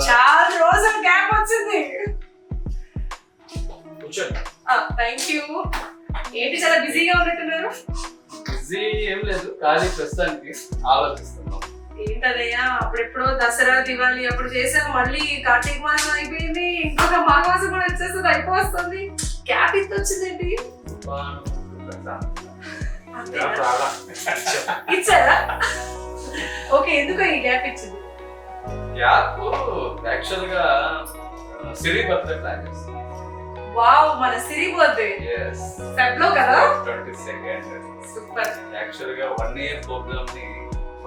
చాలా రోజులు గ్యాప్ వచ్చింది. కూర్చోండి. Thank you. ఏంటి చాలా బిజీగా ఉన్నట్టున్నారు? బిజీ ఏం లేదు, కానీ ప్రస్తుతానికి ఆలోచిస్తున్నాం. ఏంటదయ్యా, అప్పుడెప్పుడో దసరా దివాళీ అప్పుడు చేసాం, మళ్ళీ కార్తీక మాసం అయిపోయింది, ఇంకొక మాఘమాసం కూడా వచ్చేస్తుంది, అయిపోతుంది. గ్యాప్ ఇంత వచ్చిందేంటి? ఇచ్చారా? ఓకే, ఎందుకు ఈ గ్యాప్ ఇచ్చింది? గ్యాప్ యాక్చువల్ గా సిరి బర్త్డే ప్లాన్ చేస్తాం. వావ్, మన సిరి బర్త్డే ఫెబ్లో కదా? 22nd. సూపర్. యాక్చువల్ గా 1 year ప్రోగ్రామ్ ని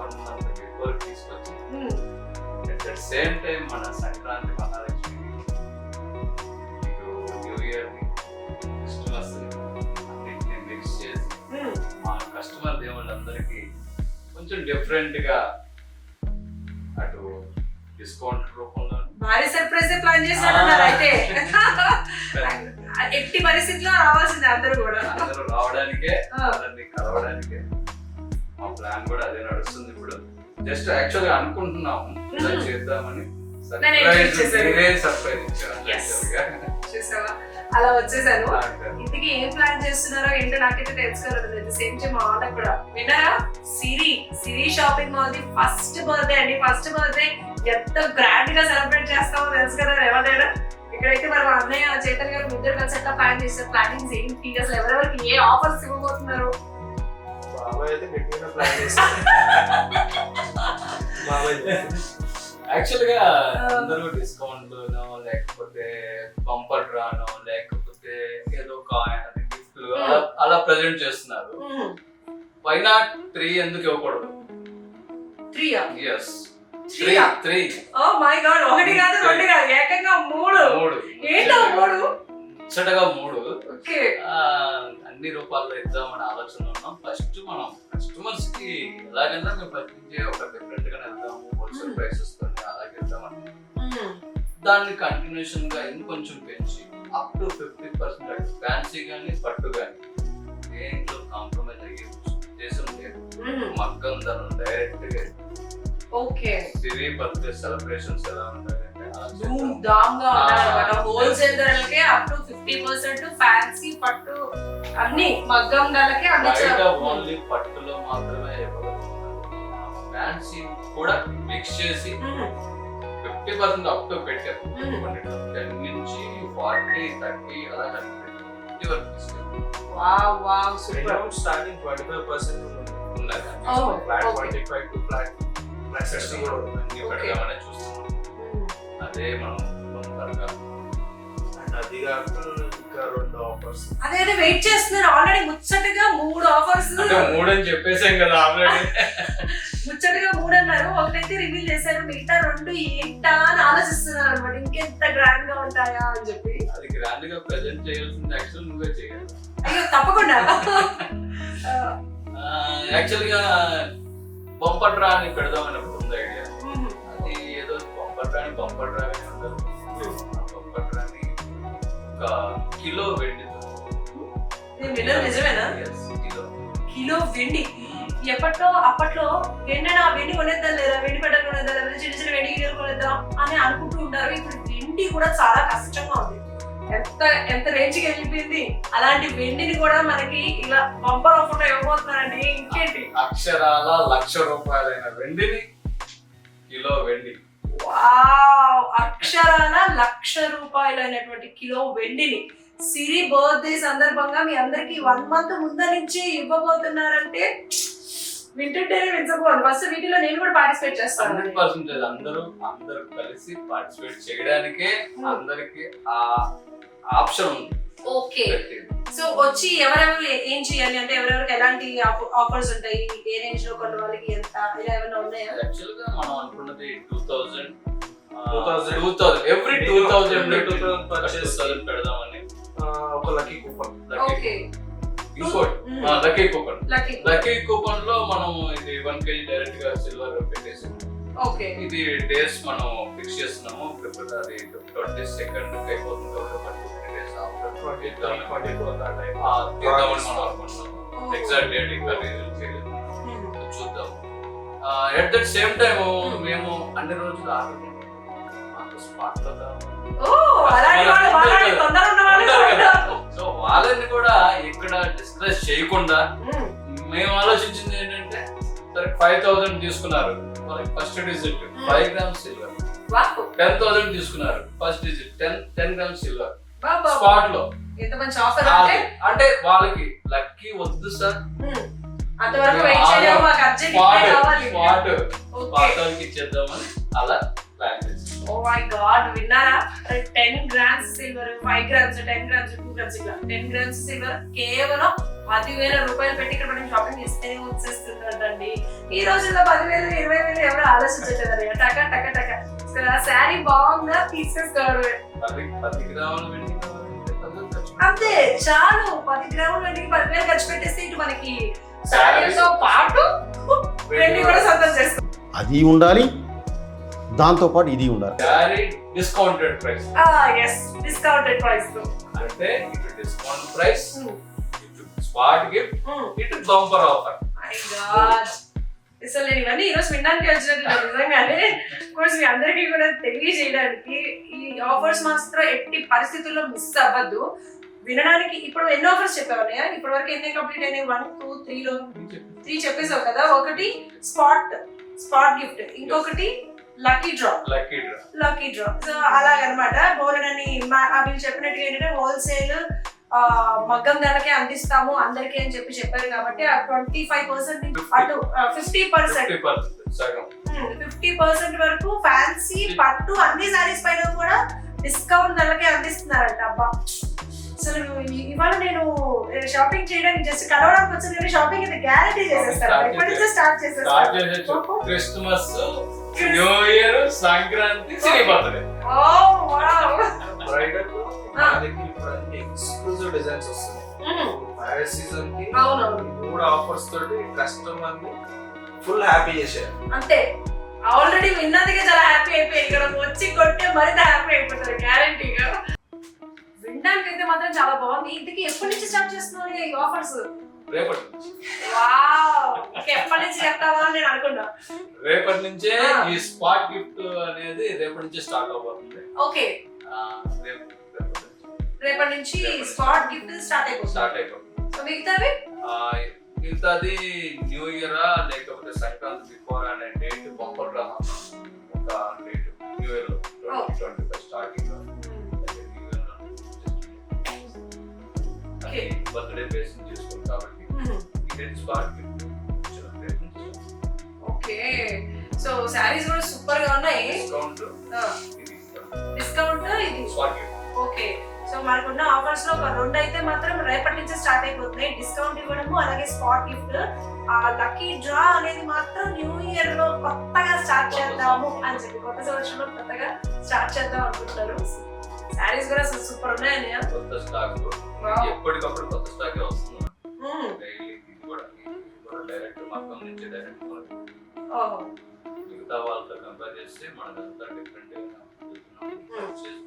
1 month బిఫోర్ తీసుకొచ్చి అట్ ద సేమ్ టైం మన Sankranti, Mahalakshmi, new year, Christmas అన్నింటినీ మిక్స్ చేసి మా కస్టమర్ దేవుళ్ళందరికీ కొంచెం డిఫరెంట్ గా అటు డిస్కౌంట్ రూపంలో భారీ సర్ప్రైజ్ ప్లాన్ చేశారన్నారు. అయితే ఎట్టి పరిస్థితిలో రావాల్సింది అందరూ కూడా. అందరూ రావడానికే, అందరినీ కలవడానికే మా ప్లాన్ కూడా అదే నడుస్తుంది. ఇప్పుడు జస్ట్ యాక్చువల్ గా అనుకుంటున్నాము ఇలా చేద్దామని. సర్ప్రైజ్ చూసావా, అలా వచ్చేసాను. ఇంటికి ఏం ప్లాన్ చేస్తున్నారో ఏంటో నాకైతే తెలుసుకోలేదు. సేమ్ టైం మా వాళ్ళకి కూడా విన్నారా, సిరి షాపింగ్ మాల్ ది ఫస్ట్ బర్త్డే అండి. ఫస్ట్ బర్త్డే ఎంత గ్రాండ్ గా సెలబ్రేట్ చేస్తామో తెలుసు కదా ఎవరైనా. ఇక్కడైతే మరి మా అన్నయ్య చైతన్య గారు ఇద్దరు కలిసి ఎట్లా ప్లాన్ చేస్తారు, ప్లానింగ్స్ ఏంటి, అసలు ఎవరెవరికి ఏ ఆఫర్స్ ఇవ్వబోతున్నారు? యాక్చువల్ గా అందరూ డిస్కౌంట్ లేకపోతే బంపర్ డ్రానో లేకపోతే ఏదో గిఫ్ట్లు అలా ప్రెజెంట్ చేస్తున్నారు. వై నాట్ 3 ఎందుకు ఇవ్వకూడదు? 3 yes 3 ఓ మై గాడ్, ఒకటి కాదు రెండు కాదు, ఏకంగా 3. ఏంటో 3 ముచ్చటగా 3 ఓకే. అన్ని రూపాల్లో ఇద్దామని ఆలోచన ఉన్నాం. ఫస్ట్ మనం కస్టమర్స్ కి ఎలాగైనా మేము పట్టించే ఒక డిఫరెంట్ గా వెళ్దాం, హోల్సేల్ ప్రైసెస్ తో అలాగే ఇద్దామని. దాన్ని కంటిన్యూషన్ గా ఇంకొంచెం పెంచి అప్ టు 50% ఫ్యాన్సీ గానీ పట్టు గానీ దేంట్లో కాంప్రమైజ్ అయ్యే ఉద్దేశం లేదు. మగ్గం ధరలు డైరెక్ట్ గా ఓకే. సిరి బర్త్డే సెలబ్రేషన్స్ ఎలా ఉంటాయంటే హోల్సేల్ ధరలకే అప్ టు 50%, ఫ్యాన్సీ పట్టు అన్ని మగ్గం ధరలకే. ఓన్లీ పట్టులో మాత్రమే ఫ్యాన్సీ కూడా మిక్స్ చేసి 50% అప్ టు పెట్టారు. 10 నుంచి 40, 30 అలా స్టార్టింగ్ 25% ఉన్నది. ఫ్లాట్ 25 టు ఫ్లాట్ 60 కూడా పెడదామని చూస్తున్నాం. అదే మనం అండ్ అది కాక ఇంకా 2 ఆఫర్స్ అదే వెయిట్ చేస్తున్నారు. ఆల్రెడీ ముచ్చటగా 3 ఆఫర్స్, 3 అని చెప్పేసాం కదా ఆల్రెడీ. ముచ్చటగా 3 అన్నారు. ఒకటైతే రివీల్ చేశారు, మిగతా 2 ఏంటా అని ఆలోచిస్తున్నారు అనమాట. ఇంకెంత గ్రాండ్ గా ఉంటాయా అని చెప్పి. అది గ్రాండ్ గా ప్రెజెంట్ చేయాల్సింది యాక్చువల్ నువ్వే చేయాలి. అయ్యో తప్పకుండా. యాక్చువల్ గా బంపర్ డ్రా అని పెడదామని ఉంది ఐడియా. అది ఏదో బంపర్ డ్రా అని ఉండదు. బంపర్ డ్రా అని ఒక కిలో వెండి. నిజమేనా? కిలో వెండి. అప్పట్లో వెండి కొనేద్దాం లేదా, వెండి పెట్టలు కొనేద్దాం లేదా, చిన్న చిన్న వెండి గిన్నెలు కొనేద్దాం అని అనుకుంటూ ఉంటారు. ఇప్పుడు వెండి కూడా చాలా కష్టంగా ఉంది. ఎంత రేంజ్ కి వెళ్ళిపోయింది. అలాంటి వెండిని కూడా మనకి ఇలా బంపర్ ఆఫర్ ఇవ్వబోతున్నారండి. ఇంకేంటి, అక్షరాల 1,00,000 రూపాయలైన వెండిని కిలో వెండి. వావ్, అక్షరాల 1,00,000 రూపాయలైనటువంటి కిలో వెండిని సిరి బర్త్డే సందర్భంగా మీ అందరికి 1 month ముందు నుంచి ఇవ్వబోతున్నారంటే వింటుంటేనే వించబోదు. ఫస్ట్ వీటిలో నేను కూడా పార్టిసిపేట్ చేస్తాను. 100% అందరూ కలిసి పార్టిసిపేట్ చేయడానికే అందరికి ఆ ఆప్షన్ ఉంది. ఓకే, సో వచ్చి ఎవరెవరు ఏం చేయాలి అంటే, ఎవరెవరికి ఎలాంటి ఆఫర్స్ ఉంటాయి, ఏ రేంజ్ లో కొన్న వాళ్ళకి ఎంత, ఇలా ఏమైనా ఉన్నాయా? యాక్చువల్ గా మనం అనుకున్నది 2000 ఎవ్రీ 2000 పర్చేస్ పెడదామని ఒక lucky coupon. Okay, lucky coupon లో మనం ఇది 1 kg డైరెక్ట్ గా సిల్వర్ పెట్టేసి ఓకే. ఇది డేస్ మనం ఫిక్స్ చేస్తున్నాము. ఫిబ్రవరి 22nd అయిపోతుంది. ఎగ్జాక్ట్ డేట్ ఇంకా చూద్దాం. ఎట్ దట్ సేమ్ టైమ్ మేము అన్ని రోజులు స్పాట్ లో ఓ అలాంటి వాళ్ళు వాళ్ళని తొందర ఉన్న వాళ్ళు ఉంటారు. సో వాళ్ళని కూడా ఇక్కడ డిస్కస్ చేయకుండా మేము ఆలోచించింది ఏంటంటే సరే 5,000 తీసుకున్నారు వాళ్ళకి ఫస్ట్ డిజిట్ 5 grams సిల్వర్, 10,000 తీసుకున్నారు first digit 10 grams silver spot లో. ఎంత మంచి ఆఫర్ అంటే వాళ్ళకి లక్కీ వద్దు సార్, అంతవరకు వెయిట్ చేయలేము, మాకు అర్జెంట్ కావాలి, స్పాట్ ఇచ్చేద్దామని అలా ప్లాన్ చేసి. ఓ మై గాడ్ విన్నారా? 10 grams silver, 5 grams, 10 grams, 2 grams ఇలా 10 grams సిల్వర్ కేవలం 10,000 రూపాయలు పెట్టి ఇక్కడ మనం షాపింగ్ చేస్తేనే వచ్చేస్తుందండి. ఈ రోజుల్లో 10,000, 20,000 ఎవరు ఆలోచించట్లేదు. టక టక టక శారీ బాగుందా తీసేసుకోవడమే. 10 గ్రాములు వెండి అంతే చాలు. 10 గ్రాముల వెండికి 10,000 ఖర్చు పెట్టేస్తే ఇటు మనకి శారీతో పాటు వెండి కూడా సొంతం చేసుకో. అది ఉండాలి, దాంతో పాటు ఇది ఉండాలి. Sari discounted price. yes discounted price తో అంటే ఇటు డిస్కౌంట్ ప్రైస్, ఇటు స్పాట్ గిఫ్ట్, ఇటు బంపర్ ఆఫర్. మై గాడ్ అసలు నేను ఇవన్నీ ఈరోజు వినడానికి వచ్చినట్టు నిజంగానే కోర్స్ మీ అందరికీ కూడా తెలియజేయడానికి ఈ ఆఫర్స్ మాత్రం ఎట్టి పరిస్థితుల్లో మిస్ అవ్వద్దు. వినడానికి ఇప్పుడు ఎన్ని ఆఫర్స్ చెప్పావన్నయ్య? ఇప్పటి వరకు ఎన్ని కంప్లీట్ అయినాయి? 1, 2, 3 చెప్పేసావు కదా. ఒకటి స్పాట్ గిఫ్ట్, ఇంకొకటి లక్కీ డ్రా. సో అలాగనమాట. బోలెడని వీళ్ళు చెప్పినట్టుగా ఏంటంటే హోల్సేల్ మగ్గం ధరకే అందిస్తాము అందరికీ అని చెప్పారు కాబట్టి ఆ 25% అటు 50% వరకు ఫ్యాన్సీ పట్టు అన్ని సారీస్ పైన కూడా డిస్కౌంట్ ధరకే అందిస్తున్నారంట. అబ్బా అసలు ఇవాళ నేను షాపింగ్ చేయడానికి జస్ట్ కలవడానికి వచ్చి షాపింగ్ అయితే గ్యారంటీ చేసేస్తాను. ఇప్పటి నుంచే స్టార్ట్ చేసేస్తాను. Christmas, new year, Sankranti, birthday. Exclusive designs వస్తున్నాయి మ్యారేజ్ సీజన్ కి. 3 ఆఫర్స్ తోటి కస్టమర్ ని ఫుల్ హ్యాపీ చేశారు. అంతే ఆల్రెడీ విన్నదిగా చాలా హ్యాపీ అయిపోయి ఇక్కడ వచ్చి కొట్టే మరింత హ్యాపీ అయిపోతారు గ్యారంటీగా. వినడానికి అయితే మాత్రం చాలా బాగుంది. ఇంతకీ ఎప్పటి నుంచి స్టార్ట్ చేస్తున్నారు ఈ ఆఫర్స్? రేపటి నుంచి. వావ్ ఎప్పటి నుంచి చెప్తావా అని నేను అనుకున్నా. రేపటి నుంచే ఈ స్పాట్ గిఫ్ట్ అనేది రేపటి నుంచి స్టార్ట్ అవబోతుంది. ఓకే రేపటి నుంచి స్పాట్ గిఫ్ట్ స్టార్ట్ అయిపోతుంది. సో మిగతాది న్యూ ఇయర్ లేకపోతే సంక్రాంతి బిఫోర్ అనే డేట్ బంపర్ గా ఒక డేట్ న్యూ ఇయర్ లో 2025 స్టార్టింగ్ లో బర్త్డే బేస్ చేసుకుంటాం కాబట్టి ఇది spot gift. Okay so saris కూడా సూపర్ గా ఉన్నాయి. డిస్కౌంట్ ఇది స్పాట్ గిఫ్ట్. ఓకే సో మనకున్న ఆఫర్స్ లో ఒక 2 అయితే మాత్రం రేపటి నుంచి స్టార్ట్ అయిపోతున్నాయి. డిస్కౌంట్ ఇవ్వడము అలాగే స్పాట్ గిఫ్ట్. ఆ లక్కీ డ్రా అనేది మాత్రం న్యూ ఇయర్ లో కొత్తగా స్టార్ట్ చేద్దాము అని చెప్పి కొత్త సంవత్సరంలో కొత్తగా స్టార్ట్ చేద్దాం అనుకుంటున్నారు. సారీస్ కూడా సూపర్ ఉన్నాయి. కొత్త స్టాక్ ఎప్పటికప్పుడు కొత్త స్టాక్ వస్తుంది. డైరెక్ట్ మొత్తం నుంచి డైరెక్ట్ మిగతా వాళ్ళతో కంపేర్ చేస్తే మనదంతా డిఫరెంట్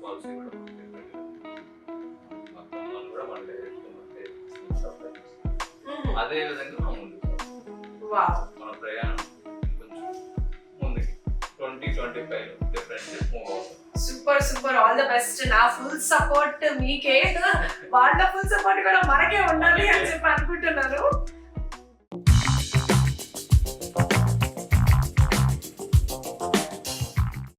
పాలసీ కూడా మొత్తం కూడా మన డైరెక్ట్ అదే విధంగా మన ప్రయాణం కొంచెం ముందుకి 2025 డిఫరెంట్ మూవ్ అవుతుంది. Super all the best. నా ఫుల్ సపోర్ట్ మీకే, వాళ్ళ ఫుల్ సపోర్ట్ కూడా మనకే ఉండాలి అని చెప్పి అనుకుంటున్నాను.